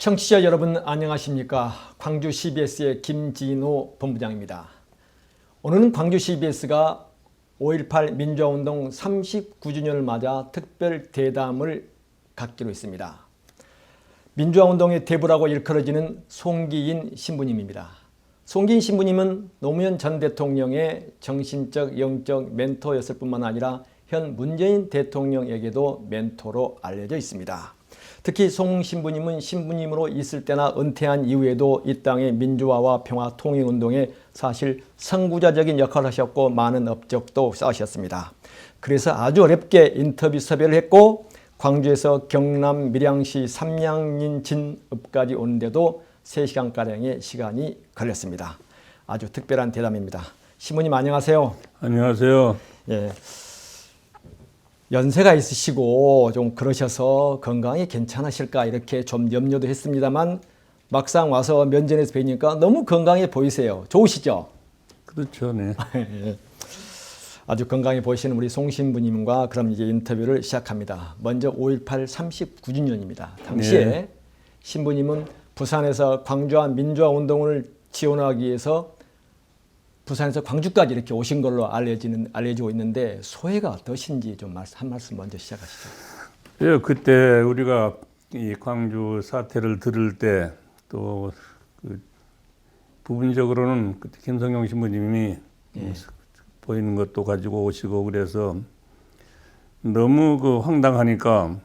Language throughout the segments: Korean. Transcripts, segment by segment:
청취자 여러분 안녕하십니까? 광주 CBS의 김진호 본부장입니다. 오늘은 광주 CBS가 5.18 민주화운동 39주년을 맞아 특별 대담을 갖기로 했습니다. 민주화운동의 대부라고 일컬어지는 송기인 신부님입니다. 송기인 신부님은 노무현 전 대통령의 정신적, 영적 멘토였을 뿐만 아니라 현 문재인 대통령에게도 멘토로 알려져 있습니다. 특히 송 신부님은 신부님으로 있을 때나 은퇴한 이후에도 이 땅의 민주화와 평화 통일운동에 사실 선구자적인 역할을 하셨고 많은 업적도 쌓으셨습니다. 그래서 아주 어렵게 인터뷰 섭외를 했고 광주에서 경남 밀양시 삼양인 진읍까지 오는데도 3시간가량의 시간이 걸렸습니다. 아주 특별한 대담입니다. 신부님 안녕하세요. 안녕하세요. 예. 연세가 있으시고 좀 그러셔서 건강이 괜찮으실까 이렇게 좀 염려도 했습니다만 막상 와서 면전에서 뵈니까 너무 건강해 보이세요. 좋으시죠? 그렇죠, 네. 아주 건강해 보이시는 우리 송 신부님과 그럼 이제 인터뷰를 시작합니다. 먼저 5.18 39주년입니다. 당시에 네. 신부님은 부산에서 광주와 민주화 운동을 지원하기 위해서 부산에서 광주까지 이렇게 오신 걸로 알려지고 있는데 소회가 어떠신지 좀 한 말씀 먼저 시작하시죠. 예, 그때 우리가 이 광주 사태를 들을 때 또 부분적으로는 그때 김성용 신부님이 보이는 것도 가지고 오시고 그래서 너무 황당하니까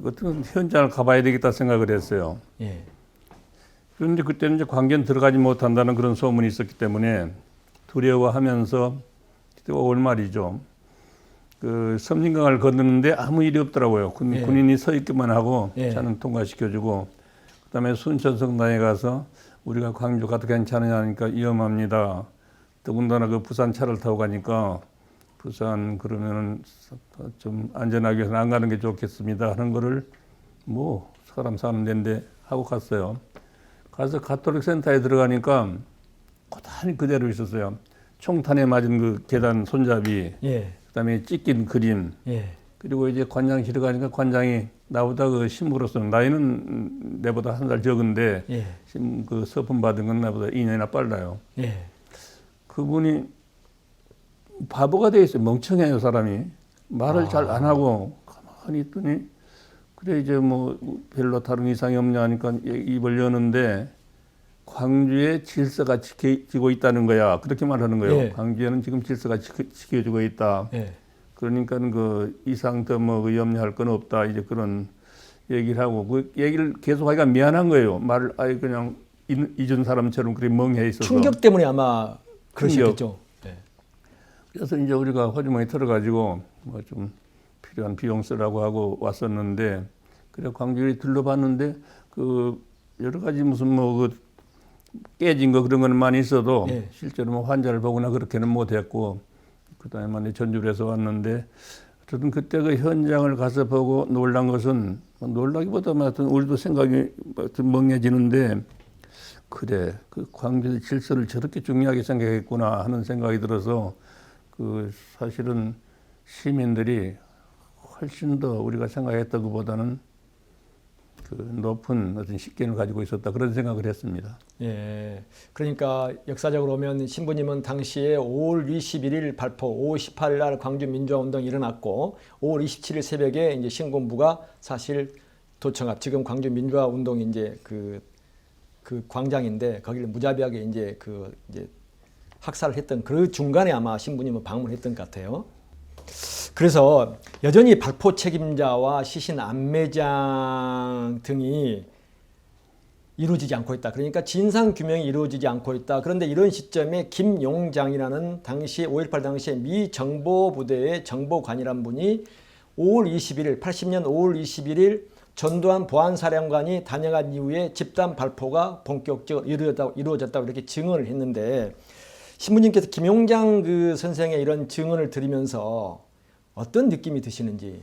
어떤 현장을 가봐야 되겠다 생각을 했어요. 예. 그런데 그때는 이제 광견 들어가지 못한다는 그런 소문이 있었기 때문에 두려워하면서 그때 5월 말이죠. 그 섬진강을 건너는데 아무 일이 없더라고요. 군인이 서 있기만 하고 차는 통과시켜주고 그다음에 순천성당에 가서 우리가 광주 가도 괜찮으냐 하니까 위험합니다. 더군다나 그 부산 차를 타고 가니까 부산 그러면은 좀 안전하게 해서 안 가는 게 좋겠습니다 하는 거를 뭐 사람 사는 데인데 하고 갔어요. 가서 가톨릭 센터에 들어가니까 고단히 그대로 있었어요. 총탄에 맞은 그 계단 손잡이, 그다음에 찢긴 그림, 그리고 이제 관장실에 가니까 관장이 나보다 그 신부로서는 나이는 내보다 한 살 적은데 그 서품 받은 건 나보다 2년이나 빨라요. 그분이 바보가 돼 있어요. 멍청해요 사람이. 말을 잘 안 하고 가만히 있더니 그래 이제 뭐 별로 다른 이상이 없냐 하니까 입을 여는데 광주에 질서가 지켜지고 있다는 거야. 그렇게 말하는 거예요. 광주에는 지금 질서가 지켜지고 있다. 그러니까 그 이상 더 뭐 염려할 건 없다. 이제 그런 얘기를 하고 그 얘기를 계속하기가 미안한 거예요. 말을 아예 그냥 잊은 사람처럼 그렇게 멍해 있어서. 충격 때문에 아마 그러시겠죠. 그래서 이제 우리가 호주머니 털어가지고 뭐 좀 필요한 비용 쓰라고 하고 왔었는데 그래 광주에 둘러봤는데 그 여러 가지 무슨 뭐 그 깨진 거 그런 거는 많이 있어도 실제로 뭐 환자를 보거나 그렇게는 못했고 그다음에 많이 전주를 해서 왔는데 어쨌든 그때 그 현장을 가서 보고 놀란 것은 놀라기보다는 하여튼 우리도 생각이 멍해지는데 그래 그 광주의 질서를 저렇게 중요하게 생각했구나 하는 생각이 들어서 그 사실은 시민들이 훨씬 더 우리가 생각했던 것보다는 그 높은 어떤 식견을 가지고 있었다 그런 생각을 했습니다. 예. 그러니까 역사적으로 보면 신부님은 당시에 5월 21일 발포, 5월 18일 날 광주 민주화운동이 일어났고 5월 27일 새벽에 이제 신군부가 사실 도청 앞 지금 광주 민주화운동이 이제 그 광장인데 거기를 무자비하게 이제 이제 학살을 했던 그 중간에 아마 신부님은 방문했던 것 같아요. 그래서 여전히 발포 책임자와 시신 안매장 등이 이루어지지 않고 있다. 그러니까 진상규명이 이루어지지 않고 있다. 그런데 이런 시점에 김용장이라는 당시 5.18 당시에 미 정보부대의 정보관이란 분이 5월 21일, 80년 5월 21일 전두환 보안사령관이 다녀간 이후에 집단 발포가 본격적으로 이루어졌다고 이렇게 증언을 했는데 신부님께서 김용장 그 선생의 이런 증언을 들으면서 어떤 느낌이 드시는지?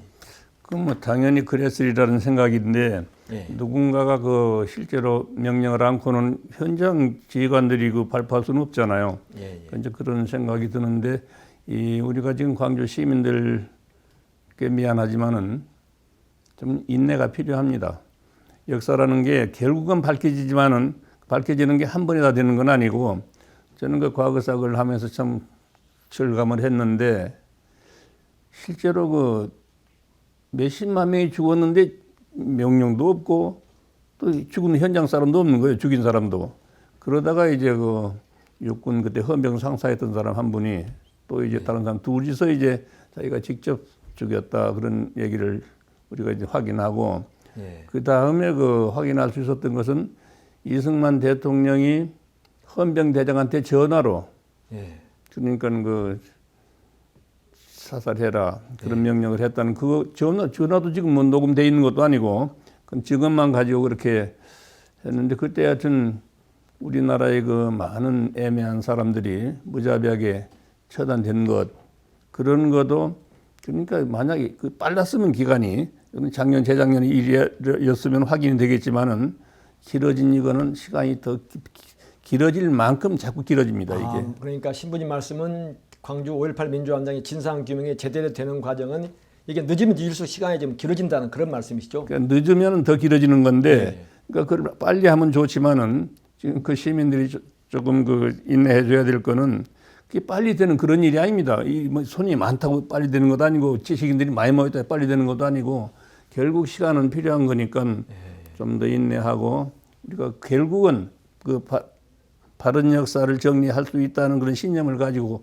뭐 당연히 그랬으리라는 생각인데 누군가가 그 실제로 명령을 않고는 현장 지휘관들이 그 발표할 수는 없잖아요. 이제 그런 생각이 드는데 우리가 지금 광주 시민들께 미안하지만은 좀 인내가 필요합니다. 역사라는 게 결국은 밝혀지는 게 한 번에 다 되는 건 아니고 저는 그 과거사를 하면서 참 절감을 했는데 실제로 그 몇십만 명이 죽었는데 명령도 없고 또 죽은 현장 사람도 없는 거예요. 죽인 사람도. 그러다가 이제 그 육군 그때 헌병 상사였던 사람 한 분이 또 이제 다른 사람 둘이서 이제 자기가 직접 죽였다 그런 얘기를 우리가 이제 확인하고 예. 그 다음에 그 확인할 수 있었던 것은 이승만 대통령이 헌병 대장한테 전화로 예. 그러니까 그 사살해라 그런 명령을 했다는 그 전화도 지금 뭐 녹음돼 있는 것도 아니고 그건 직업만 가지고 그렇게 했는데 그때 하여튼 우리나라의 그 많은 애매한 사람들이 무자비하게 처단된 것 그런 것도 그러니까 만약에 그 빨랐으면 기간이 작년 재작년 일이었으면 확인이 되겠지만은 길어진 이거는 시간이 더 길어질 만큼 자꾸 길어집니다 이게. 그러니까 신부님 말씀은 광주 5.18 민주화운동의 진상규명이 제대로 되는 과정은 이게 늦으면 늦을수록 시간이 좀 길어진다는 그런 말씀이시죠? 그러니까 늦으면 더 길어지는 건데 네. 그러니까 그걸 빨리 하면 좋지만은 지금 그 시민들이 조금 그 인내해 줘야 될 거는 그게 빨리 되는 그런 일이 아닙니다. 이 뭐 손이 많다고 빨리 되는 것도 아니고 지식인들이 많이 모였다 빨리 되는 것도 아니고 결국 시간은 필요한 거니까 좀 더 인내하고 우리가 결국은 그 바른 역사를 정리할 수 있다는 그런 신념을 가지고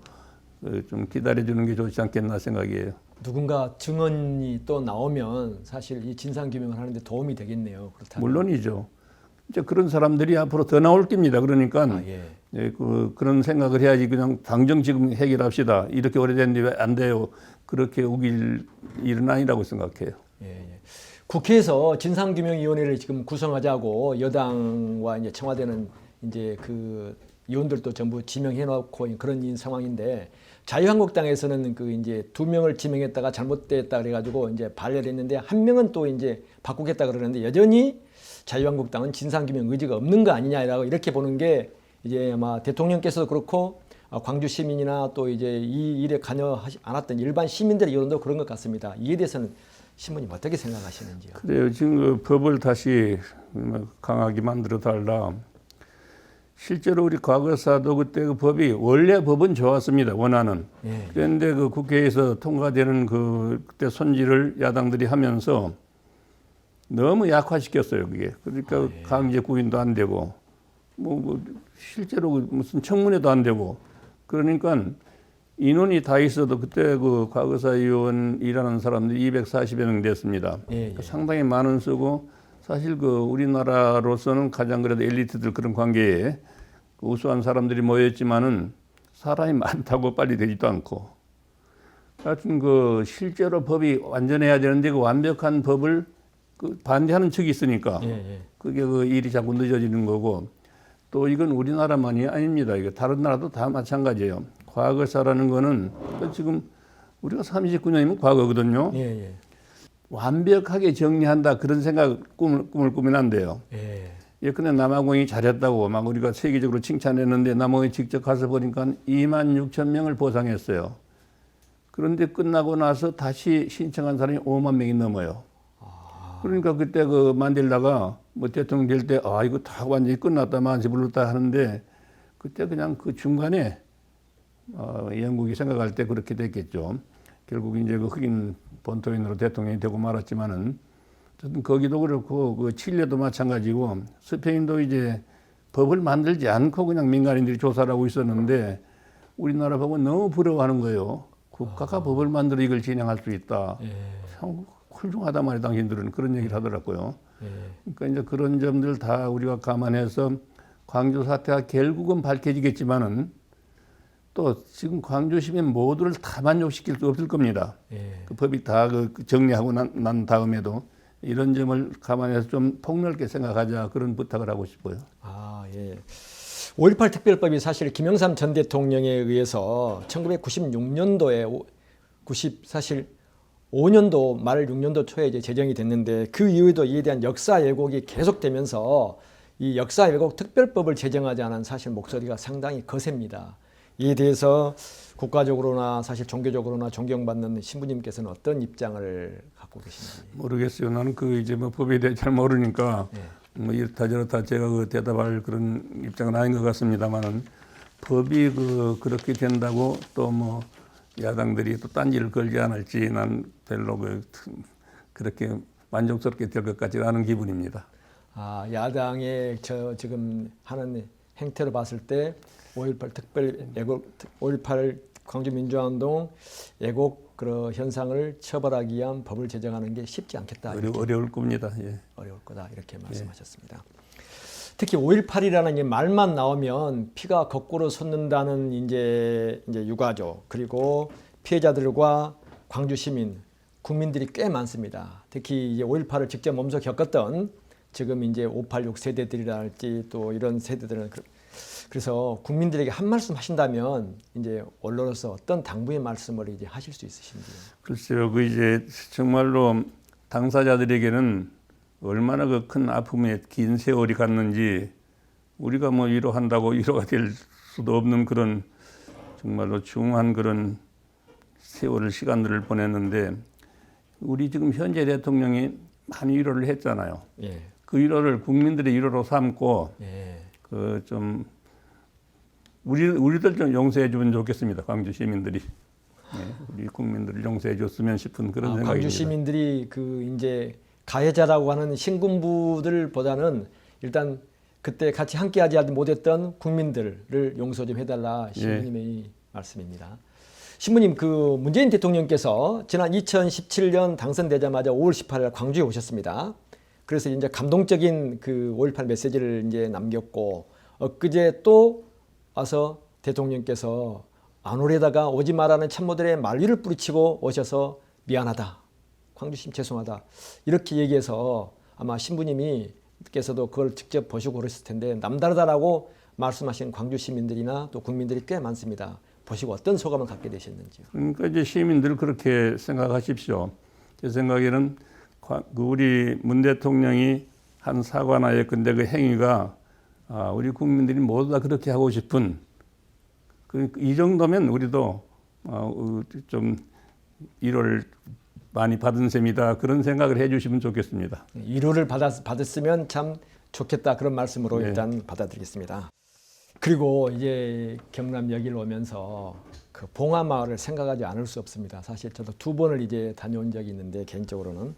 좀 기다려주는 게 좋지 않겠나 생각이에요. 누군가 증언이 또 나오면 사실 이 진상규명을 하는데 도움이 되겠네요. 그렇다면. 물론이죠. 이제 그런 사람들이 앞으로 더 나올 겁니다. 그러니까 예. 예, 그런 생각을 해야지 그냥 당장 지금 해결합시다. 이렇게 오래됐는데 왜 안 돼요? 그렇게 우길 일은 아니라고 생각해요. 예. 국회에서 진상규명위원회를 지금 구성하자고 여당과 이제 청와대는 이제 그 의원들도 전부 지명해놓고 그런 상황인데 자유한국당에서는 그 이제 2명을 지명했다가 잘못됐다 그래가지고 이제 반려를 했는데 1명은 또 이제 바꾸겠다 그러는데 여전히 자유한국당은 진상규명 의지가 없는 거 아니냐라고 이렇게 보는 게 이제 아마 대통령께서도 그렇고 광주 시민이나 또 이제 이 일에 관여하지 않았던 일반 시민들의 여론도 그런 것 같습니다. 이에 대해서는 신부님 어떻게 생각하시는지요? 그래요. 지금 그 법을 다시 강하게 만들어 달라. 실제로 우리 과거사도 그때 그 법이 원래 법은 좋았습니다. 원하는. 예. 그런데 그 국회에서 통과되는 그 그때 손질을 야당들이 하면서 너무 약화시켰어요. 그게. 그러니까 예. 강제 구인도 안 되고 뭐 실제로 무슨 청문회도 안 되고 그러니까 인원이 다 있어도 그때 그 과거사 의원 일하는 사람들이 240여 명 됐습니다. 그러니까 상당히 많은 수고 사실 그 우리나라로서는 가장 그래도 엘리트들 그런 관계에 그 우수한 사람들이 모였지만은 사람이 많다고 빨리 되지도 않고 하여튼 그 실제로 법이 완전해야 되는데 그 완벽한 법을 그 반대하는 측이 있으니까 그게 그 일이 자꾸 늦어지는 거고 또 이건 우리나라만이 아닙니다. 이게 다른 나라도 다 마찬가지예요. 과거사라는 거는 지금 우리가 39년이면 과거거든요. 완벽하게 정리한다 그런 생각 꿈을 꾸면 안 돼요. 예컨대 남아공이 잘했다고 막 우리가 세계적으로 칭찬했는데 남아공에 직접 가서 보니까 2만 6천 명을 보상했어요. 그런데 끝나고 나서 다시 신청한 사람이 5만 명이 넘어요. 그러니까 그때 그 만델라가 뭐 대통령 될 때 이거 다 완전히 끝났다 만세 불렀다 하는데 그때 그냥 그 중간에 영국이 생각할 때 그렇게 됐겠죠. 결국 이제 그 흑인 본토인으로 대통령이 되고 말았지만은 어쨌든 거기도 그렇고 그 칠레도 마찬가지고 스페인도 이제 법을 만들지 않고 그냥 민간인들이 조사를 하고 있었는데 우리나라 법은 너무 부러워하는 거예요. 국가가 법을 만들어 이걸 진행할 수 있다. 참 훌륭하다 말이야 당신들은 그런 얘기를 하더라고요. 그러니까 이제 그런 점들 다 우리가 감안해서 광주 사태가 결국은 밝혀지겠지만은 또 지금 광주 시민 모두를 다 만족시킬 수 없을 겁니다. 그 법이 다 그 정리하고 난 다음에도 이런 점을 감안해서 좀 폭넓게 생각하자 그런 부탁을 하고 싶어요. 5.18 특별법이 사실 김영삼 전 대통령에 의해서 1996년도에 사실 5년도 말 6년도 초에 이제 제정이 됐는데 그 이후에도 이에 대한 역사 왜곡이 계속되면서 이 역사 왜곡 특별법을 제정하지 않은 사실 목소리가 상당히 거셉니다. 이에 대해서 국가적으로나 사실 종교적으로나 존경받는 신부님께서는 어떤 입장을 갖고 계신지. 모르겠어요. 나는 이제 뭐 법에 대해 잘 모르니까 네. 뭐 이렇다 저렇다 제가 대답할 그런 입장은 아닌 것 같습니다만은 법이 그렇게 된다고 또 뭐 야당들이 또 딴지를 걸지 않을지 난 별로 그렇게 만족스럽게 될 것 같지 않은 기분입니다. 아, 야당의 지금 하는 행태로 봤을 때 5.18 특별 애국 5.18 광주민주화운동 애국 그 현상을 처벌하기 위한 법을 제정하는 게 쉽지 않겠다. 어려울 겁니다. 예. 어려울 거다 이렇게 말씀하셨습니다. 특히 5.18이라는 말만 나오면 피가 거꾸로 솟는다는 이제 유가족 그리고 피해자들과 광주 시민 국민들이 꽤 많습니다. 특히 이제 5.18을 직접 몸소 겪었던 지금 이제 586 세대들이랄지 또 이런 세대들은 그래서 국민들에게 한 말씀 하신다면 이제 언론으로서 어떤 당부의 말씀을 이제 하실 수 있으신지요? 글쎄요, 이제 정말로 당사자들에게는 얼마나 큰 아픔에 긴 세월이 갔는지 우리가 뭐 위로한다고 위로가 될 수도 없는 그런 정말로 중한 그런 세월을 시간들을 보냈는데 우리 지금 현재 대통령이 많이 위로를 했잖아요. 예. 그 위로를 국민들의 위로로 삼고 예. 좀 우리들 좀 용서해 주면 좋겠습니다. 광주 시민들이. 우리 국민들을 용서해 줬으면 싶은 그런 생각입니다. 광주 시민들이 이제 가해자라고 하는 신군부들보다는 일단 그때 같이 함께하지 못했던 국민들을 용서 좀 해달라 신부님의 말씀입니다. 신부님, 문재인 대통령께서 지난 2017년 당선되자마자 5월 18일 광주에 오셨습니다. 그래서 이제 감동적인 5.18 메시지를 이제 남겼고 엊그제 또 와서 대통령께서 안 오려다가 오지 말라는 참모들의 만류를 뿌리치고 오셔서 미안하다. 광주시민 죄송하다. 이렇게 얘기해서 아마 신부님께서도 그걸 직접 보시고 그러셨을 텐데 남다르다라고 말씀하신 광주 시민들이나 또 국민들이 꽤 많습니다. 보시고 어떤 소감을 갖게 되셨는지요? 그러니까 이제 시민들 그렇게 생각하십시오. 제 생각에는 우리 문 대통령이 한 사과나 예컨대 그 행위가 우리 국민들이 모두 다 그렇게 하고 싶은 이 정도면 우리도 좀 위로를 많이 받은 셈이다 그런 생각을 해주시면 좋겠습니다. 위로를 받았으면 참 좋겠다 그런 말씀으로 일단 받아들이겠습니다. 그리고 이제 경남 여기를 오면서 봉하마을을 생각하지 않을 수 없습니다. 사실 저도 2번을 이제 다녀온 적이 있는데 개인적으로는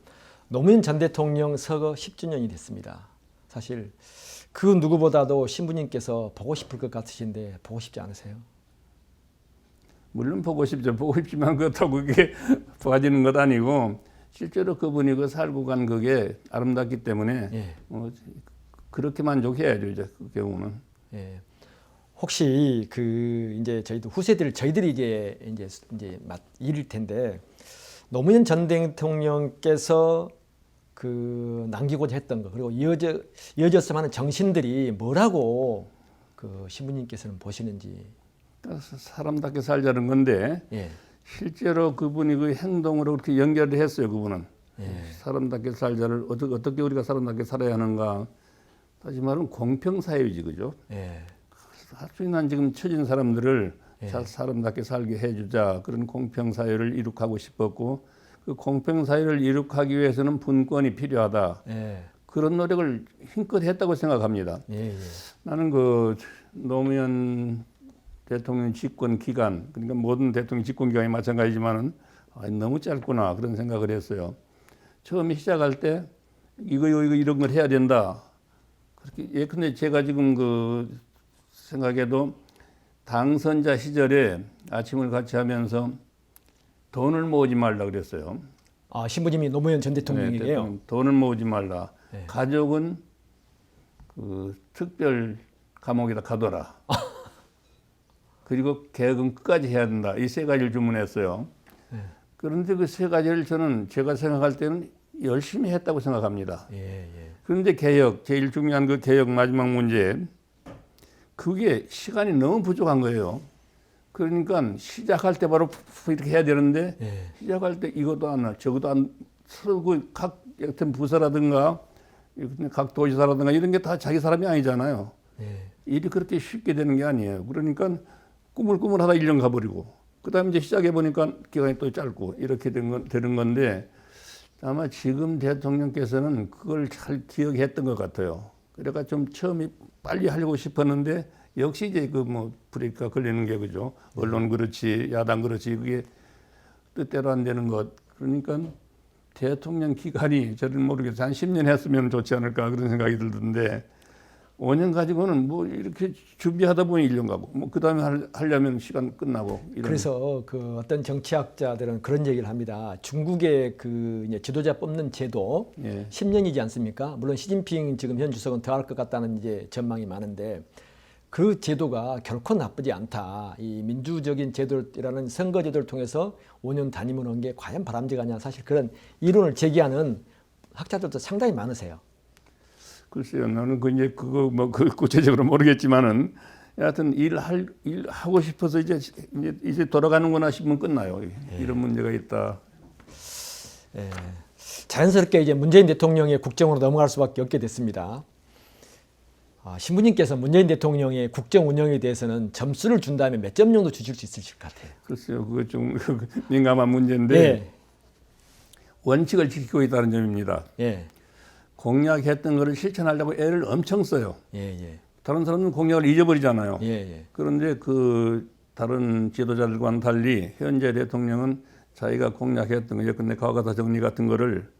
노무현 전 대통령 서거 10주년이 됐습니다. 사실 그 누구보다도 신부님께서 보고 싶을 것 같으신데 보고 싶지 않으세요? 물론 보고 싶죠. 보고 싶지만 그렇다고 그게 좋아지는 것 아니고 실제로 그분이 살고 간 그게 아름답기 때문에 그렇게 만족해야죠. 이제 그 경우는. 예. 혹시 이제 저희들이 이제 일일 텐데 노무현 전 대통령께서 남기고자 했던 거 그리고 이어졌으면 하는 정신들이 뭐라고 신부님께서는 보시는지. 사람답게 살자는 건데 실제로 그분이 그 행동으로 그렇게 연결을 했어요. 그분은 사람답게 살자를 어떻게 우리가 사람답게 살아야 하는가. 다시 말하면 공평사회지, 그죠? 할 수 있는 지금 처진 사람들을 사람답게 살게 해주자 그런 공평사회를 이룩하고 싶었고 그 공평사회를 이룩하기 위해서는 분권이 필요하다. 그런 노력을 힘껏 했다고 생각합니다. 나는 노무현 대통령 집권 기간, 그러니까 모든 대통령 집권 기간이 마찬가지지만은 너무 짧구나 그런 생각을 했어요. 처음에 시작할 때 이거 이런 걸 해야 된다. 그렇게 근데 제가 지금 생각해도 당선자 시절에 아침을 같이 하면서 돈을 모으지 말라 그랬어요. 아, 신부님이 노무현 전 대통령이에요. 돈을 모으지 말라. 가족은 특별 감옥에다 가둬라. 그리고 계획은 끝까지 해야 된다. 이 3가지를 주문했어요. 그런데 그 3가지를 제가 생각할 때는 열심히 했다고 생각합니다. 그런데 제일 중요한 그 개혁 마지막 문제, 그게 시간이 너무 부족한 거예요. 그러니까 시작할 때 바로 이렇게 해야 되는데 시작할 때 이것도 안 나, 저것도 안, 서로 각 같은 부서라든가 각 도지사라든가 이런 게 다 자기 사람이 아니잖아요. 일이 그렇게 쉽게 되는 게 아니에요. 그러니까 꾸물꾸물하다 1년 가버리고 그다음에 이제 시작해 보니까 기간이 또 짧고 이렇게 되는 건데 아마 지금 대통령께서는 그걸 잘 기억했던 것 같아요. 그러니까 좀 처음에 빨리 하려고 싶었는데 역시 이제 그 뭐 브레이크가 걸리는 게 그죠. 언론 그렇지 야당 그렇지 그게 뜻대로 안 되는 것. 그러니까 대통령 기간이 저는 모르겠어요. 한 10년 했으면 좋지 않을까 그런 생각이 들던데 5년 가지고는 뭐 이렇게 준비하다 보니 1년 가고 뭐 그다음에 하려면 시간 끝나고 이런. 그래서 그 어떤 정치학자들은 그런 얘기를 합니다. 중국의 그 이제 지도자 뽑는 제도 예. 10년이지 않습니까? 물론 시진핑 지금 현 주석은 더 할 것 같다는 이제 전망이 많은데 그 제도가 결코 나쁘지 않다. 이 민주적인 제도라는 선거 제도를 통해서 5년 단임을 한 게 과연 바람직하냐. 사실 그런 이론을 제기하는 학자들도 상당히 많으세요. 글쎄요, 나는 그 이제 그거 뭐 그 구체적으로 모르겠지만은 여하튼 일하고 싶어서 이제 돌아가는구나 싶으면 끝나요. 이런 문제가 있다. 예. 자연스럽게 이제 문재인 대통령의 국정으로 넘어갈 수밖에 없게 됐습니다. 신부님께서 문재인 대통령의 국정 운영에 대해서는 점수를 준다면 몇 점 정도 주실 수 있으실 것 같아요. 글쎄요, 그거 좀 민감한 문제인데 예. 원칙을 지키고 있다는 점입니다. 예. 공약했던 것을 실천하려고 애를 엄청 써요. 예. 예. 다른 사람은 공약을 잊어버리잖아요. 예. 예. 그런데 그 다른 지도자들과는 달리 현재 대통령은 자기가 공약했던 거, 예컨대 과거사 정리 같은 거를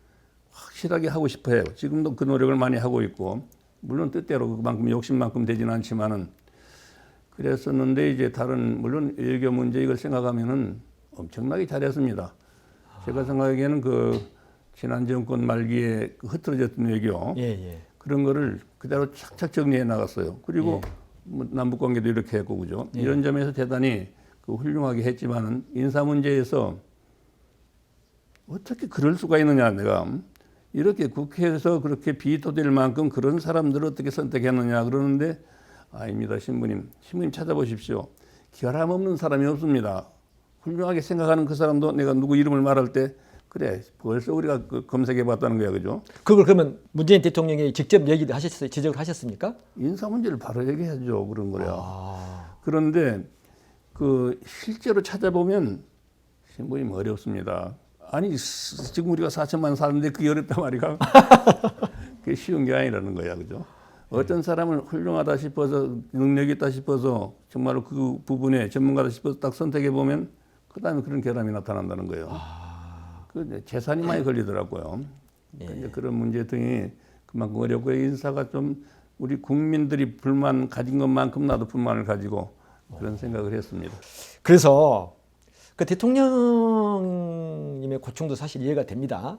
확실하게 하고 싶어 해요. 지금도 그 노력을 많이 하고 있고, 물론 뜻대로 그만큼 욕심만큼 되지는 않지만은 그랬었는데 이제 다른 물론 외교 문제 이걸 생각하면은 엄청나게 잘했습니다. 제가 생각하기에는 그 지난 정권 말기에 그 흐트러졌던 외교 예. 예. 그런 거를 그대로 착착 정리해 나갔어요. 그리고 뭐 남북 관계도 이렇게 했고 그죠. 이런 점에서 대단히 그 훌륭하게 했지만은 인사 문제에서 어떻게 그럴 수가 있느냐 내가 이렇게 국회에서 그렇게 비토될 만큼 그런 사람들을 어떻게 선택했느냐 그러는데 아닙니다. 신부님 찾아보십시오. 결함 없는 사람이 없습니다. 훌륭하게 생각하는 그 사람도 내가 누구 이름을 말할 때 그래 벌써 우리가 그 검색해 봤다는 거야 그죠. 그걸 그러면 문재인 대통령이 직접 얘기를 하셨어요? 지적을 하셨습니까? 인사 문제를 바로 얘기하죠 그런 거야. 그런데 그 실제로 찾아보면 신부님 어렵습니다. 아니 지금 우리가 4천만 사는데 그게 어렵단 말이야. 그게 쉬운 게 아니라는 거야 그죠. 어떤 사람을 훌륭하다 싶어서 능력이 있다 싶어서 정말로 그 부분에 전문가다 싶어서 딱 선택해 보면 그다음에 그런 결함이 나타난다는 거예요. 그 재산이 많이 걸리더라고요. 그러니까 그런 문제 등이 그만큼 어렵고 인사가 좀 우리 국민들이 불만 가진 것만큼 나도 불만을 가지고 그런 생각을 했습니다. 그래서 그 대통령님의 고충도 사실 이해가 됩니다.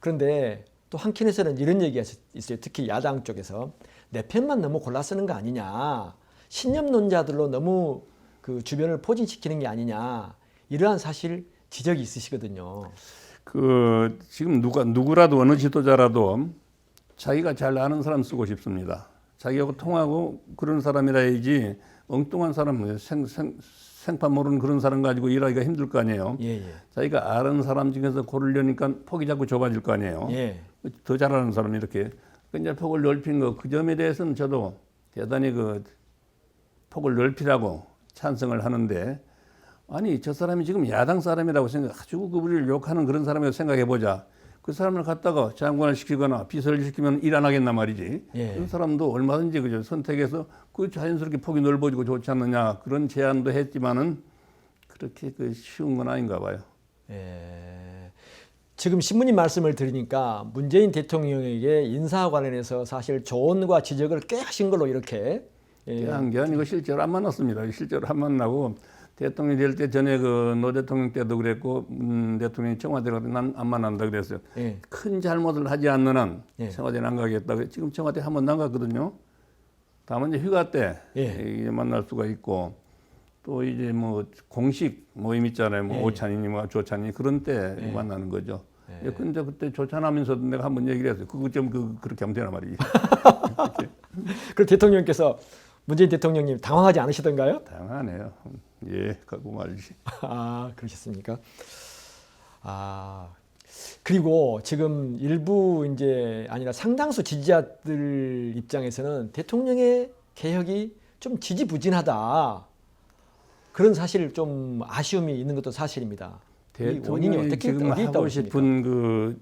그런데 또 한켠에서는 이런 얘기가 있어요. 특히 야당 쪽에서 내 편만 너무 골라 쓰는 거 아니냐. 신념론자들로 너무 그 주변을 포진시키는 게 아니냐. 이러한 사실 지적이 있으시거든요. 그 지금 누구라도 어느 지도자라도 자기가 잘 아는 사람 쓰고 싶습니다. 자기하고 통하고 그런 사람이라야지 엉뚱한 사람 생판 모르는 그런 사람 가지고 일하기가 힘들 거 아니에요. 자기가 아는 사람 중에서 고르려니까 폭이 자꾸 좁아질 거 아니에요. 더 잘하는 사람 이렇게 그러니까 폭을 넓힌 거 그 점에 대해서는 저도 대단히 그 폭을 넓히라고 찬성을 하는데 아니 저 사람이 지금 야당 사람이라고 생각하고 우리를 욕하는 그런 사람이라고 생각해 보자. 그 사람을 갖다가 장관을 시키거나 비서를 시키면 일 안 하겠나 말이지. 그런 사람도 얼마든지 그죠 선택해서 그 자연스럽게 폭이 넓어지고 좋지 않느냐 그런 제안도 했지만은 그렇게 그 쉬운 건 아닌가 봐요. 지금 신부님 말씀을 들으니까 문재인 대통령에게 인사 관련해서 사실 조언과 지적을 꽤 하신 걸로 이렇게 한 게 아니고 실제로 안 만났습니다. 실제로 안 만나고 대통령이 될 때 전에 그 노 대통령 때도 그랬고 대통령이 청와대로 난 안 만난다 그랬어요. 큰 잘못을 하지 않는 한 청와대는 안 가겠다. 지금 청와대 한 번 나갔거든요. 다만 이제 휴가 때 이제 만날 수가 있고 또 이제 뭐 공식 모임 있잖아요. 뭐 오찬이니 뭐 조찬이 그런 때 만나는 거죠. 근데 그때 조찬하면서도 내가 한번 얘기를 했어요. 그거 좀 그렇게 하면 되나 말이지. 그 대통령께서 문재인 대통령님 당황하지 않으시던가요? 당황하네요. 예, 가고 말지. 그러셨습니까? 그리고 지금 일부 이제 아니라 상당수 지지자들 입장에서는 대통령의 개혁이 좀 지지부진하다. 그런 사실 좀 아쉬움이 있는 것도 사실입니다. 이 원인이 대통령이 어떻게 지금 어디 있다고 하고 보십니까? 싶은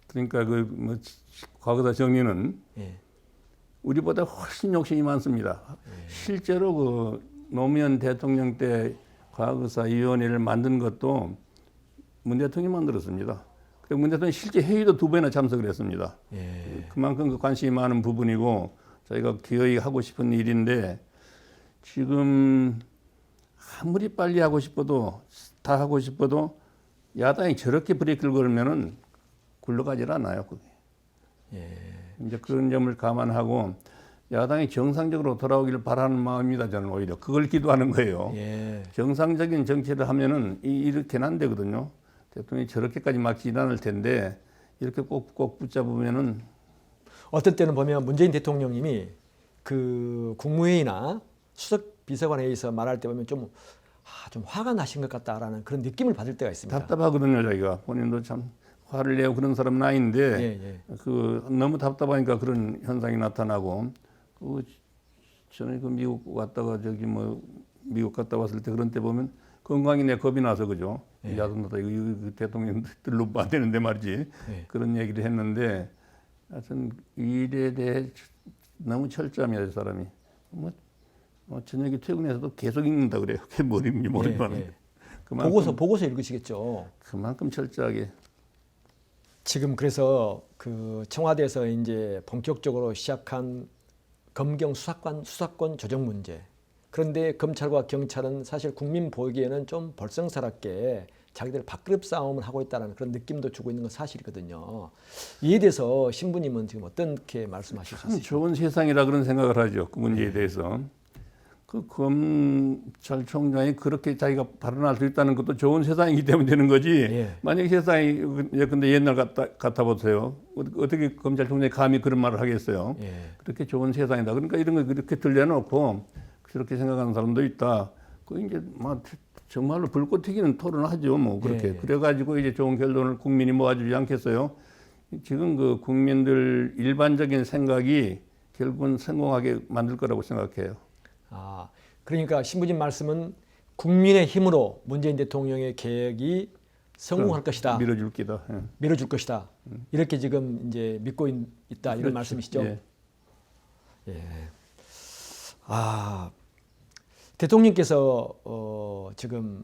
그러니까 뭐 과거사 정리는 예. 우리보다 훨씬 욕심이 많습니다. 실제로 노무현 대통령 때 과거사 위원회를 만든 것도 문 대통령이 만들었습니다. 그리고 문 대통령이 실제 회의도 2번이나 참석을 했습니다. 예. 그만큼 관심이 많은 부분이고 저희가 기어이 하고 싶은 일인데 지금 아무리 빨리 하고 싶어도 다 하고 싶어도 야당이 저렇게 브레이크를 걸면은 굴러가질 않아요. 그게. 예. 이제 그런 점을 감안하고 야당이 정상적으로 돌아오기를 바라는 마음입니다. 저는 오히려 그걸 기도하는 거예요. 예. 정상적인 정치를 하면은 이렇게는 안 되거든요. 대통령이 저렇게까지 막지는 않을 텐데 이렇게 꼭 붙잡으면은 어떤 때는 보면 문재인 대통령님이 그 국무회의나 수석 비서관회의에서 말할 때 보면 좀 화가 나신 것 같다라는 그런 느낌을 받을 때가 있습니다. 답답하거든요. 자기가 본인도 참 화를 내고 그런 사람은 아닌데 너무 답답하니까 그런 현상이 나타나고 전에 미국 갔다가 미국 갔다 왔을 때 그런 때 보면 건강이 내 겁이 나서 그죠. 야동나다 이거 대통령들로 안 되는데 말이지. 그런 얘기를 했는데 하여튼 일에 대해 너무 철저합니다. 이 사람이. 저녁에 퇴근해서도 계속 읽는다 그래요. 그게 뭐인지 모르지만. 보고서 읽으시겠죠. 그만큼 철저하게. 지금 그래서 그 청와대에서 이제 본격적으로 시작한 검경 수사권 조정 문제. 그런데 검찰과 경찰은 사실 국민 보기에는 좀 벌성스럽게 자기들 밥그릇 싸움을 하고 있다는 그런 느낌도 주고 있는 건 사실이거든요. 이에 대해서 신부님은 지금 어떻게 말씀하실 수 있으십니까? 좋은 세상이라 그런 생각을 하죠. 그 문제에 대해서. 그 검찰총장이 그렇게 자기가 발언할 수 있다는 것도 좋은 세상이기 때문에 되는 거지. 만약에 세상이 근데 옛날 같아 보세요. 어떻게 검찰총장이 감히 그런 말을 하겠어요. 그렇게 좋은 세상이다. 그러니까 이런 거 그렇게 들려놓고 그렇게 생각하는 사람도 있다. 그 이제 정말로 불꽃 튀기는 토론을 하죠. 그렇게. 그래가지고 이제 좋은 결론을 국민이 모아주지 않겠어요. 지금 그 국민들 일반적인 생각이 결국은 성공하게 만들 거라고 생각해요. 그러니까 신부님 말씀은 국민의 힘으로 문재인 대통령의 계획이 성공할 것이다. 밀어줄 기다. 밀어줄 것이다. 이렇게 지금 이제 믿고 있다. 이런 그렇죠. 말씀이시죠? 대통령께서 지금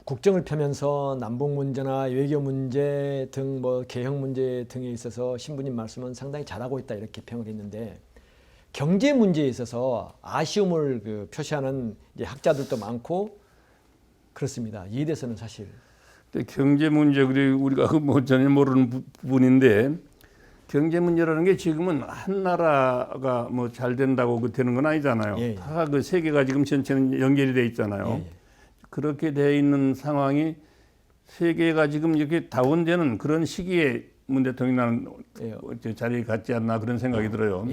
국정을 펴면서 남북 문제나 외교 문제 등 개혁 문제 등에 있어서 신부님 말씀은 상당히 잘하고 있다 이렇게 평을 했는데 경제 문제에 있어서 아쉬움을 표시하는 이제 학자들도 많고 그렇습니다. 이에 대해서는 사실 경제 문제 우리가 전혀 모르는 부분인데 경제 문제라는 게 지금은 한 나라가 잘 된다고 되는 건 아니잖아요. 다 그 세계가 지금 전체는 연결이 돼 있잖아요. 그렇게 돼 있는 상황이 세계가 지금 이렇게 다운되는 그런 시기에 문 대통령이 자리에 갔지 않나 그런 생각이 들어요.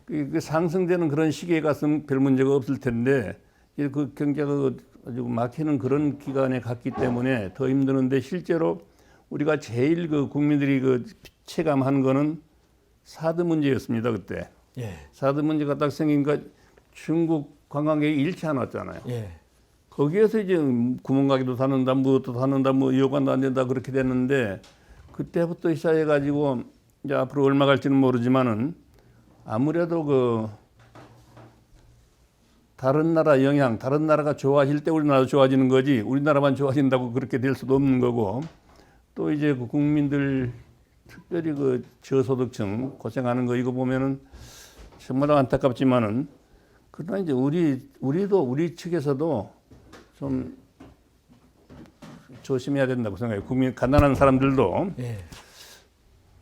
그 상승되는 그런 시기에 갔으면 별 문제가 없을 텐데 그 경제가 아주 막히는 그런 기간에 갔기 때문에 더 힘드는데 실제로 우리가 제일 국민들이 체감한 거는 사드 문제였습니다 그때. 사드 문제가 딱 생기니까 중국 관광객이 잃지 않았잖아요. 거기에서 이제 구멍가게도 닫는다, 무엇도 닫는다, 여관도 안 된다 그렇게 됐는데 그때부터 시작해가지고 이제 앞으로 얼마 갈지는 모르지만은 아무래도 다른 나라 영향, 다른 나라가 좋아질 때 우리나라도 좋아지는 거지 우리나라만 좋아진다고 그렇게 될 수도 없는 거고 또 이제 국민들 특별히 저소득층 고생하는 거 이거 보면은 정말 안타깝지만은 그러나 이제 우리 측에서도 좀 조심해야 된다고 생각해요. 가난한 사람들도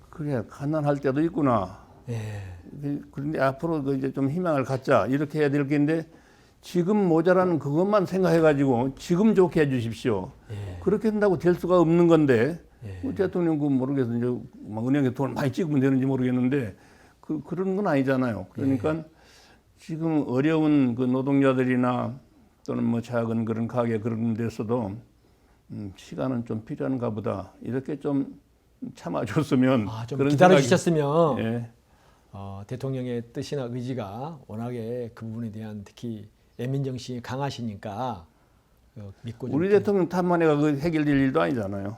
그래 가난할 때도 있구나. 그런데 앞으로 이제 좀 희망을 갖자 이렇게 해야 될 텐데 지금 모자라는 그것만 생각해가지고 지금 좋게 해주십시오. 그렇게 한다고 될 수가 없는 건데 대통령 모르겠어요. 이제 은행에 돈을 많이 찍으면 되는지 모르겠는데 그런 건 아니잖아요. 그러니까 지금 어려운 노동자들이나 또는 작은 그런 가게 그런 데서도 시간은 좀 필요한가 보다 이렇게 좀 참아줬으면 좀 그런 기다려주셨으면 대통령의 뜻이나 의지가 워낙에 그 부분에 대한 특히 애민 정신이 강하시니까 믿고 좀 우리 대통령 탓만해가 그 해결될 일도 아니잖아요.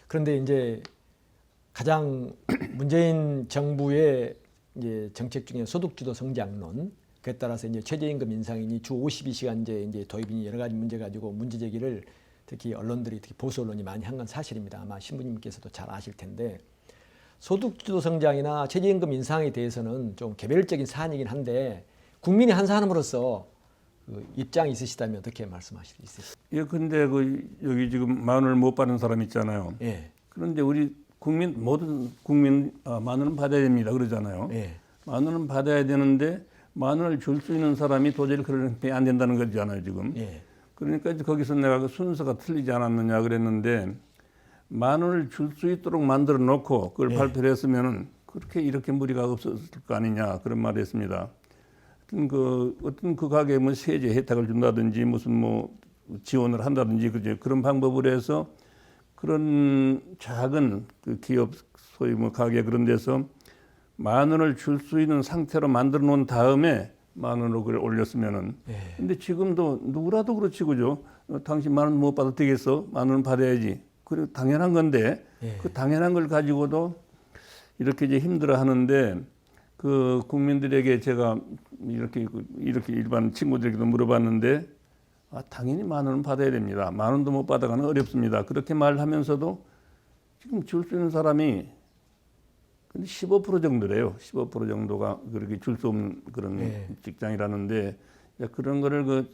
그런데 이제 가장 문재인 정부의 이제 정책 중에 소득주도 성장론, 그에 따라서 이제 최저임금 인상이니 주 52시간제 이제 도입이니 여러 가지 문제 가지고 문제 제기를 특히 언론들이 특히 보수 언론이 많이 한 건 사실입니다. 아마 신부님께서도 잘 아실 텐데 소득주도 성장이나 최저임금 인상에 대해서는 좀 개별적인 사안이긴 한데 국민이 한 사람으로서 그 입장이 있으시다면 어떻게 말씀하실 수 있으세요? 예, 근데 그 여기 지금 만 원을 못 받는 사람 있잖아요. 예. 그런데 우리 국민 모든 국민 만 원은 받아야 됩니다 그러잖아요. 예. 만 원은 받아야 되는데 만 원을 줄 수 있는 사람이 도저히 그렇게 안 된다는 거잖아요 지금. 예. 그러니까 이제 거기서 내가 그 순서가 틀리지 않았느냐 그랬는데 만 원을 줄 수 있도록 만들어 놓고 그걸 예. 발표를 했으면은 그렇게 이렇게 무리가 없었을 거 아니냐 그런 말을 했습니다. 어떤 그 가게에 뭐 세제 혜택을 준다든지 무슨 뭐 지원을 한다든지 그런 방법을 해서 그런 작은 그 기업 소위 뭐 가게 그런 데서 만 원을 줄 수 있는 상태로 만들어 놓은 다음에 만 원으로 그걸 올렸으면은. 예. 근데 지금도 누구라도 그렇지 그죠? 당신 만 원 못 받아도 되겠어? 만 원 받아야지. 그래 당연한 건데 예. 그 당연한 걸 가지고도 이렇게 이제 힘들어 하는데 그 국민들에게 제가 이렇게 일반 친구들에게도 물어봤는데 당연히 만 원은 받아야 됩니다. 만 원도 못 받아가는 어렵습니다. 그렇게 말하면서도 지금 줄 수 있는 사람이 근데 15% 정도래요. 15% 정도가 그렇게 줄 수 없는 그런 네. 직장이라는데 그런 거를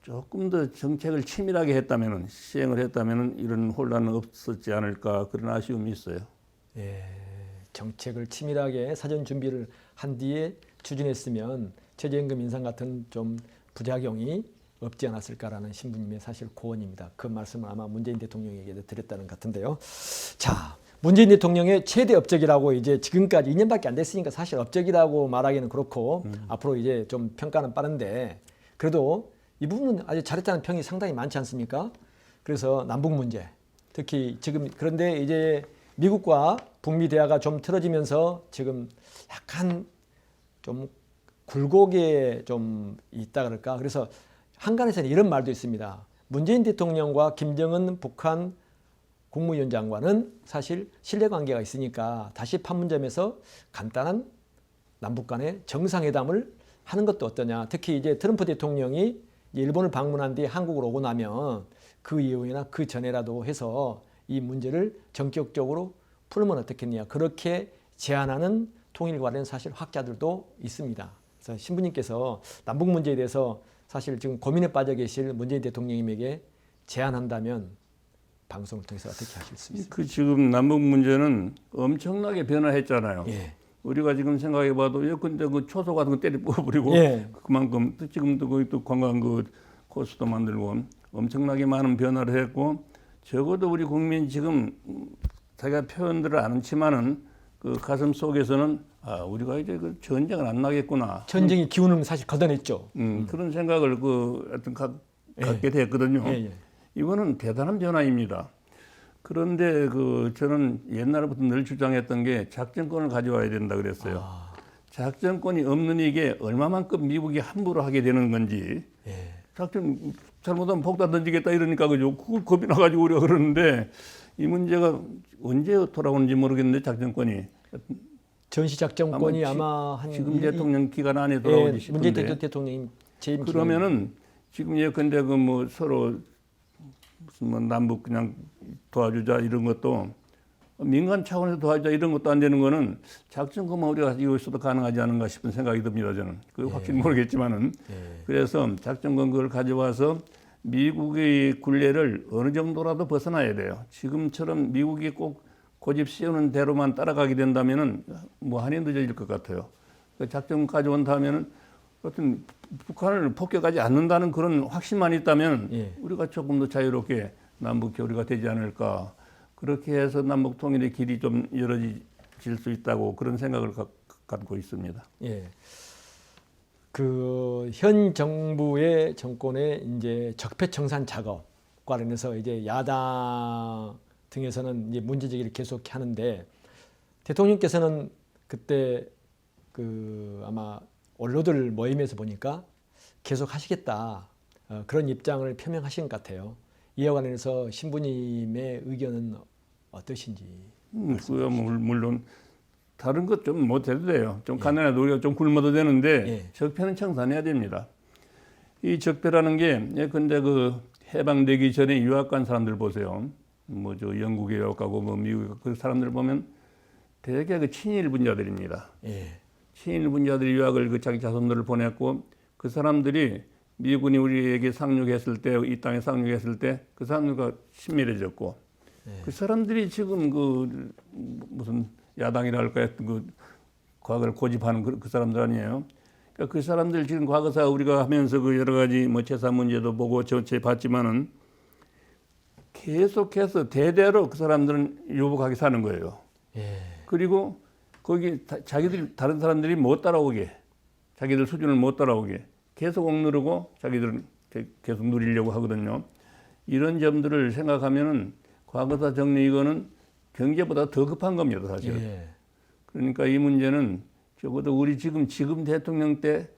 조금 더 정책을 치밀하게 했다면은 시행을 했다면은 이런 혼란은 없었지 않을까 그런 아쉬움이 있어요. 예. 정책을 치밀하게 사전 준비를 한 뒤에 추진했으면 최저임금 인상 같은 좀 부작용이 없지 않았을까라는 신부님의 사실 고언입니다. 그 말씀을 아마 문재인 대통령에게도 드렸다는 것 같은데요. 자, 문재인 대통령의 최대 업적이라고 이제 지금까지 2년밖에 안 됐으니까 사실 업적이라고 말하기는 그렇고 앞으로 이제 좀 평가는 빠른데 그래도 이 부분은 아주 잘했다는 평이 상당히 많지 않습니까? 그래서 남북 문제 특히 지금 그런데 이제 미국과 북미 대화가 좀 틀어지면서 지금 약간 좀 굴곡에 좀 있다 그럴까? 그래서 한간에서는 이런 말도 있습니다. 문재인 대통령과 김정은 북한 국무위원장과는 사실 신뢰관계가 있으니까 다시 판문점에서 간단한 남북 간의 정상회담을 하는 것도 어떠냐. 특히 이제 트럼프 대통령이 일본을 방문한 뒤에 한국으로 오고 나면 그 이후에나 그 전에라도 해서 이 문제를 전격적으로 풀면 어떻겠느냐. 그렇게 제안하는 통일 관련 사실 학자들도 있습니다. 그래서 신부님께서 남북 문제에 대해서 사실 지금 고민에 빠져 계실 문재인 대통령님에게 제안한다면 방송을 통해서 어떻게 하실 수 있습니까? 그 지금 남북 문제는 엄청나게 변화했잖아요. 예. 우리가 지금 생각해봐도 예컨대 그 초소 같은 거 때려 부어버리고 예. 그만큼 또 지금도 거기 또 관광 그 코스도 만들고 엄청나게 많은 변화를 했고 적어도 우리 국민 지금 자기가 표현들을 안 했지만은 그 가슴 속에서는 우리가 이제 그 전쟁은 안 나겠구나. 전쟁의 기운을 사실 걷어냈죠. 그런 생각을 하여튼 갖게 됐거든요. 예. 이거는 대단한 변화입니다. 그런데 저는 옛날부터 늘 주장했던 게 작전권을 가져와야 된다 그랬어요. 작전권이 없는 이게 얼마만큼 미국이 함부로 하게 되는 건지. 예. 작전 잘못하면 폭탄 던지겠다 이러니까 그죠. 그걸 겁이 나가지고 우리가 그러는데 이 문제가 언제 돌아오는지 모르겠는데 작전권이 전시작전권이 아마 한 지금 대통령 기간 안에 돌아오지 싶은데 문재인 대통령이 재임 그러면은 지금 예컨대 뭐 서로 무슨 뭐 남북 그냥 도와주자 이런 것도 민간 차원에서 도와주자 이런 것도 안 되는 거는 작전권만 우리가 가지고 있어도 가능하지 않은가 싶은 생각이 듭니다. 저는 그 확실히 모르겠지만은 그래서 작전권 그걸 가져와서 미국의 굴레를 어느 정도라도 벗어나야 돼요. 지금처럼 미국이 꼭 고집 씌우는 대로만 따라가게 된다면은 뭐 한이 늦어질 것 같아요. 그 작전 가져온다면은 어떤 북한을 폭격하지 않는다는 그런 확신만 있다면 우리가 조금 더 자유롭게 남북 교류가 되지 않을까. 그렇게 해서 남북 통일의 길이 좀 열어질 수 있다고 그런 생각을 갖고 있습니다. 예. 그 현 정부의 정권의 이제 적폐청산 작업 관련해서 이제 야당 등에서는 이제 문제 제기를 계속 하는데 대통령께서는 그때 그 아마 언론들 모임에서 보니까 계속 하시겠다 그런 입장을 표명하신 것 같아요. 이와 관련해서 신부님의 의견은 어떠신지? 그야 물론 다른 것 좀 못해도 돼요. 좀 가난해도 우리가 좀 굶어도 되는데 예. 적폐는 청산해야 됩니다. 이 적폐라는 게 예컨대 그 해방되기 전에 유학 간 사람들 보세요. 뭐 저 영국에 유학 가고 뭐 미국에 가고 그 사람들 보면 대개 그 친일 분자들입니다. 예. 친일 분자들이 유학을 그 자기 자손들을 보냈고 그 사람들이 미군이 우리에게 상륙했을 때 이 땅에 상륙했을 때 그 사람들과 친밀해졌고 그 사람들이 지금 그 무슨 야당이랄까 그 과거를 고집하는 그 사람들 아니에요. 그러니까 그 사람들 지금 과거사 우리가 하면서 그 여러 가지 뭐 재산 문제도 보고 정치 봤지만은 계속해서 대대로 그 사람들은 유복하게 사는 거예요. 예. 그리고 거기 자기들 다른 사람들이 못 따라오게 자기들 수준을 못 따라오게 계속 억누르고 자기들은 계속 누리려고 하거든요. 이런 점들을 생각하면은 과거사 정리 이거는 경제보다 더 급한 겁니다, 사실. 예. 그러니까 이 문제는 적어도 우리 지금 대통령 때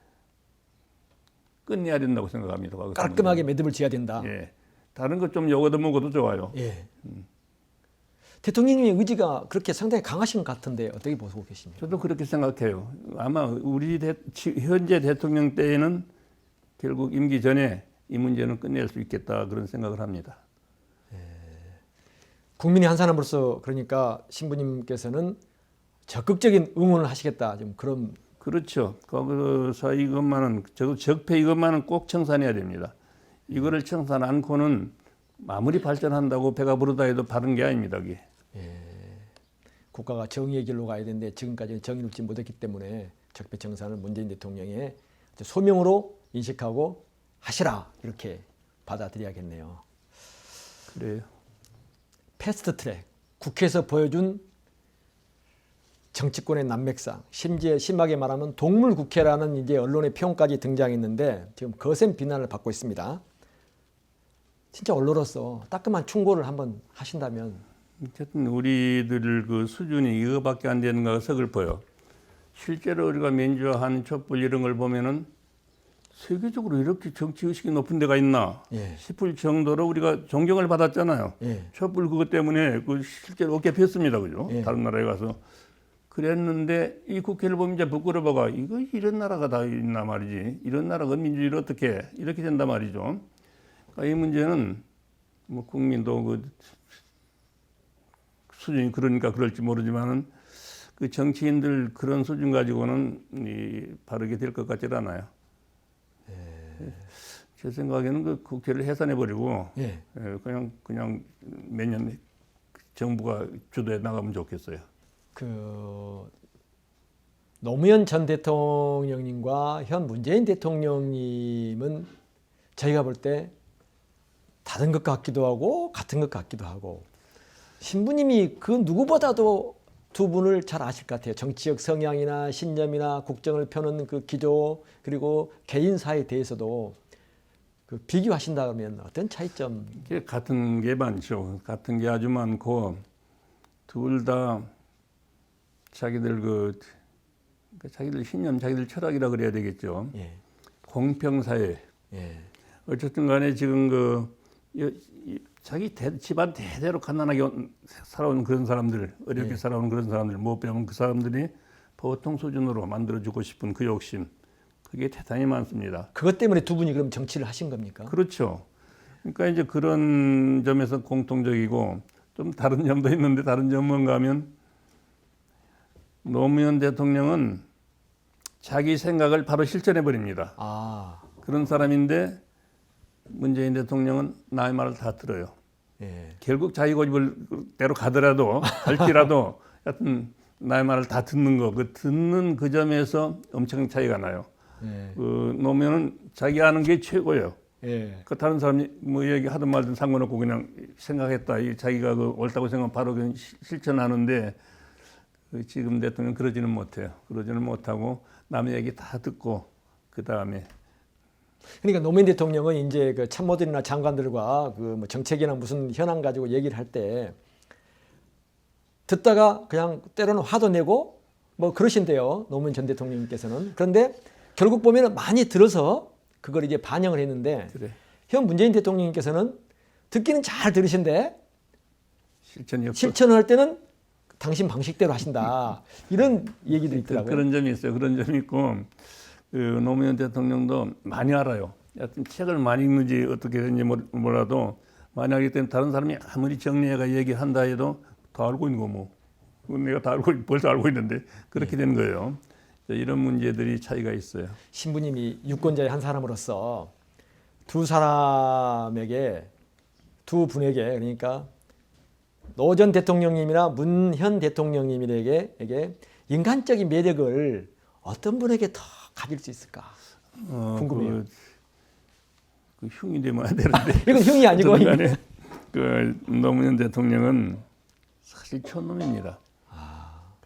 끝내야 된다고 생각합니다. 과거사 깔끔하게 매듭을 지어야 된다. 문제. 예. 다른 것 좀 요거도 먹어도 좋아요. 예. 대통령님의 의지가 그렇게 상당히 강하신 것 같은데 어떻게 보고 계십니까? 저도 그렇게 생각해요. 아마 우리 현재 대통령 때에는 결국 임기 전에 이 문제는 끝낼 수 있겠다 그런 생각을 합니다. 국민의 한 사람으로서 그러니까 신부님께서는 적극적인 응원을 하시겠다 좀 그런. 그렇죠. 거기서 이것만은 저도 적폐 이것만은 꼭 청산해야 됩니다. 이거를 청산 않고는 아무리 발전한다고 배가 부르다 해도 바른 게 아닙니다. 이게. 국가가 정의의 길로 가야 되는데 지금까지는 정의를 얻지 못했기 때문에 적폐 청산을 문재인 대통령의 소명으로 인식하고 하시라 이렇게 받아들여야겠네요. 그래요. 패스트 트랙 국회에서 보여준 정치권의 난맥상, 심하게 말하면 동물 국회라는 이제 언론의 표현까지 등장했는데 지금 거센 비난을 받고 있습니다. 진짜 언론으로서 따끔한 충고를 한번 하신다면. 어쨌든 우리들 그 수준이 이거밖에 안 되는 거가 서글퍼요. 실제로 우리가 민주화한 촛불 이런 걸 보면은 세계적으로 이렇게 정치 의식이 높은 데가 있나 싶을 정도로 우리가 존경을 받았잖아요. 촛불 그것 때문에 그 실제로 어깨 폈습니다, 그죠? 다른 나라에 가서 그랬는데 이 국회를 보면 이제 부끄러워가 이거 이런 나라가 다 있나 말이지. 이런 나라가 민주주의를 어떻게 이렇게 된단 말이죠. 그러니까 이 문제는 뭐 국민도 그 수준이 그러니까 그럴지 모르지만은 그 정치인들 그런 수준 가지고는 바르게 될 것 같지 않아요. 제 생각에는 그 국회를 해산해 버리고 그냥 매년 정부가 주도해 나가면 좋겠어요. 그 노무현 전 대통령님과 현 문재인 대통령님은 저희가 볼 때 다른 것 같기도 하고 같은 것 같기도 하고 신부님이 그 누구보다도 두 분을 잘 아실 것 같아요. 정치적 성향이나 신념이나 국정을 펴는 그 기조 그리고 개인사에 대해서도 그 비교하신다면 어떤 차이점? 같은 게 많죠. 같은 게 아주 많고 둘 다 자기들 자기들 신념, 자기들 철학이라 그래야 되겠죠. 공평사회. 어쨌든 간에 지금 자기 집안 대대로 가난하게 살아온 그런 사람들, 어렵게 살아온 그런 사람들 못 배우면 그 사람들이 보통 수준으로 만들어주고 싶은 그 욕심, 그게 대단히 많습니다. 그것 때문에 두 분이 그럼 정치를 하신 겁니까? 그렇죠. 그러니까 이제 그런 점에서 공통적이고 좀 다른 점도 있는데 다른 점은 뭔가 하면 노무현 대통령은 자기 생각을 바로 실천해 버립니다. 그런 사람인데 문재인 대통령은 나의 말을 다 들어요. 결국 자기 고집을 대로 가더라도 갈지라도 하여튼 나의 말을 다 듣는 거, 그 듣는 그 점에서 엄청 차이가 나요. 그 노무현은 자기 아는 게 최고예요. 그 다른 사람이 뭐 얘기하든 말든 상관없고 그냥 생각했다. 자기가 그 옳다고 생각하면 바로 그냥 실천하는데 지금 대통령 그러지는 못해요. 그러지는 못하고 남의 얘기 다 듣고 그 다음에. 그러니까 노무현 대통령은 이제 그 참모들이나 장관들과 그 뭐 정책이나 무슨 현안 가지고 얘기를 할 때 듣다가 그냥 때로는 화도 내고 뭐 그러신대요. 노무현 전 대통령께서는. 그런데 결국 보면은 많이 들어서 그걸 이제 반영을 했는데 그래. 현 문재인 대통령님께서는 듣기는 잘 들으신데 실천이 없어. 실천을 할 때는 당신 방식대로 하신다. 이런 얘기도 있더라고요. 그런 점이 있어요. 그런 점이 있고 그 노무현 대통령도 많이 알아요. 하여튼 책을 많이 읽는지 어떻게 했는지 몰라도 많이 알기 때문에 다른 사람이 아무리 정리해가 얘기한다 해도 다 알고 있는 거 뭐. 그건 내가 다 알고 벌써 알고 있는데 그렇게 된 거예요. 이런 문제들이 차이가 있어요. 신부님이 유권자의 한 사람으로서 두 사람에게 두 분에게 그러니까 노 전 대통령님이나 문 현 대통령님에게 인간적인 매력을 어떤 분에게 더 가질 수 있을까 궁금해요. 그 흉이 되면 안 되는데. 이건 흉이 아니고 어쨌든 간에 그 노무현 대통령은 사실 촌놈입니다.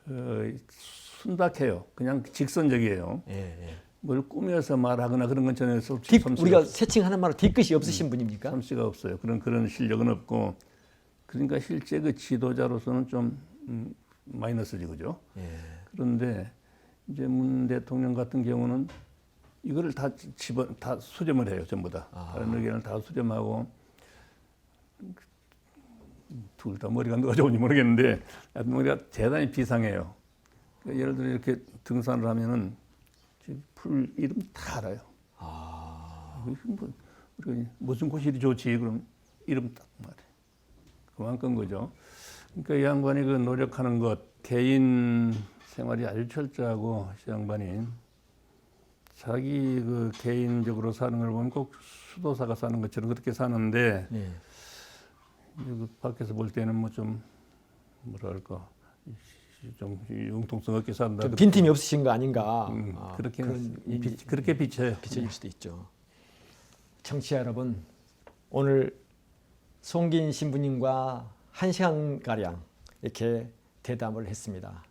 그 순박해요. 그냥 직선적이에요. 예. 뭘 꾸며서 말하거나 그런 건 전혀 우리가 세칭하는 말로 뒤끝이 없으신 분입니까? 솜씨가 없어요. 그런 실력은 없고 그러니까 실제 그 지도자로서는 좀 마이너스지 그죠? 예. 그런데 이제 문 대통령 같은 경우는 이거를 다 수렴을 해요. 전부 다. 다른 의견을 다 수렴하고 둘 다 머리가 누가 좋은지 모르겠는데 하여튼 머리가 대단히 비상해요. 그러니까 예를 들어 이렇게 등산을 하면은 풀 이름 다 알아요. 우리가 무슨 곳이 이리 좋지? 그럼 이름 딱 말해. 그만큼 거죠. 그러니까 이 양반이 그 노력하는 것, 개인 생활이 아주 철저하고 이 양반이 자기 그 개인적으로 사는 걸 보면 꼭 수도사가 사는 것처럼 그렇게 사는데 예. 그 밖에서 볼 때는 뭐 좀 뭐랄까 좀 융통성 없게 산다. 좀 빈틈이 없으신 거 아닌가? 그렇게 그런 그렇게 비쳐요. 비춰질 수도 있죠. 청취자 여러분, 오늘 송기인 신부님과 1시간 가량 이렇게 대담을 했습니다.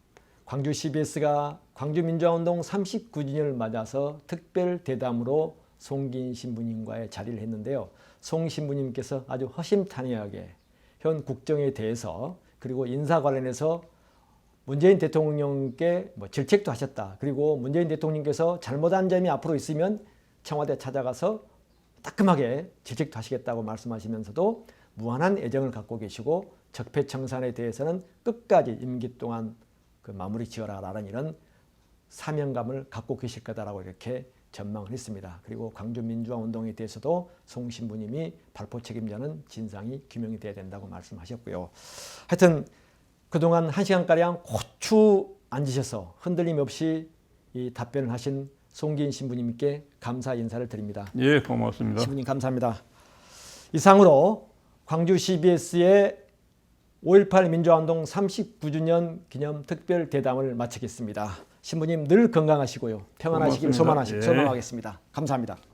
광주 CBS가 광주민주화운동 39주년을 맞아서 특별 대담으로 송기인 신부님과의 자리를 했는데요. 송 신부님께서 아주 허심탄회하게 현 국정에 대해서 그리고 인사 관련해서 문재인 대통령께 질책도 하셨다. 그리고 문재인 대통령께서 잘못한 점이 앞으로 있으면 청와대 찾아가서 따끔하게 질책도 하시겠다고 말씀하시면서도 무한한 애정을 갖고 계시고 적폐청산에 대해서는 끝까지 임기 동안 그 마무리 지어라라는 이런 사명감을 갖고 계실 거다라고 이렇게 전망을 했습니다. 그리고 광주 민주화 운동에 대해서도 송 신부님이 발포 책임자는 진상이 규명이 돼야 된다고 말씀하셨고요. 하여튼 그동안 1시간가량 고추 앉으셔서 흔들림 없이 이 답변을 하신 송기인 신부님께 감사 인사를 드립니다. 예, 고맙습니다. 신부님 감사합니다. 이상으로 광주 CBS의 5.18 민주화운동 39주년 기념 특별 대담을 마치겠습니다. 신부님 늘 건강하시고요. 평안하시기를 고맙습니다. 소망하겠습니다. 감사합니다.